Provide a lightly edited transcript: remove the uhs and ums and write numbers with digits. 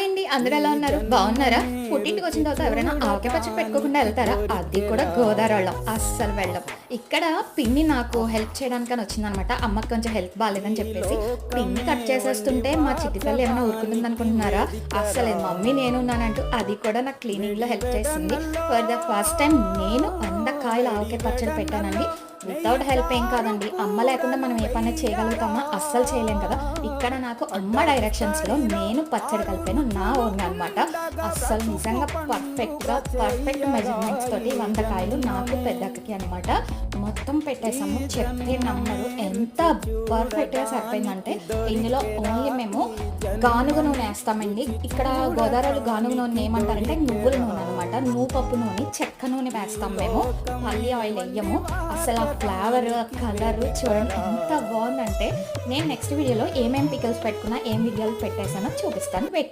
Hi అండి, అందరూ ఎలా ఉన్నారు? బాగున్నారా? పుట్టింటికి వచ్చిన తర్వాత ఎవరైనా ఆవకాయ పచ్చడి పెట్టుకోకుండా వెళ్తారా? అది కూడా గోదావరిలో అస్సలు వెళ్ళం. ఇక్కడ పిన్ని నాకు హెల్ప్ చేయడానికని వచ్చిందనమాట. అమ్మకి కొంచెం హెల్త్ బాగాలేదని చెప్పేసి పిన్ని కట్ చేసేస్తుంటే మా చిట్టి తల్లి ఏమైనా ఊరుకుంటుంది అనుకుంటున్నారా? అస్సలే మమ్మీ నేను ఉన్నానంటూ అది కూడా నాకు క్లీనింగ్లో హెల్ప్ చేసింది. ఫర్ ద ఫస్ట్ టైం నేను 100 కాయల ఆవకాయ పచ్చడి పెట్టానండి. వితౌట్ హెల్ప్ ఏం కాదండి. అమ్మ లేకుండా మనం ఏ పని చేయగలుగుతామా? అస్సలు చేయలేం కదా. ఇక్కడ నాకు అమ్మ డైరెక్షన్స్లో నేను పచ్చడి కలిపాను, నా ఓన్ అనమాట. అస్సలు నిజంగా పర్ఫెక్ట్ మెజర్మెంట్స్ తోటి 100 కాయలు నాకు పెద్దక్కకి అనమాట మొత్తం పెట్టేసాము. చెప్తే నమ్మరు ఎంత పర్ఫెక్ట్గా సరిపోయిందంటే. ఇందులో ఓన్లీ మేము గానుగ నూనె వేస్తామండి. ఇక్కడ గోదావరిలో గానుగ నూనె ఏమంటారంటే నువ్వుల నూనె అనమాట. నువ్వుపప్పు నూనె, చెక్క నూనె వేస్తాం మేము. పల్లి ఆయిల్ వేయము. అసలు ఆ ఫ్లేవర్, కలర్ చూడండి ఎంత బాగుందంటే. నేను నెక్స్ట్ వీడియోలో ఏమేమి పికల్స్ పెట్టుకున్నా, ఏం వీడియోలు పెట్టేసానో చూపిస్తాను. వెయిట్ చేస్తాను.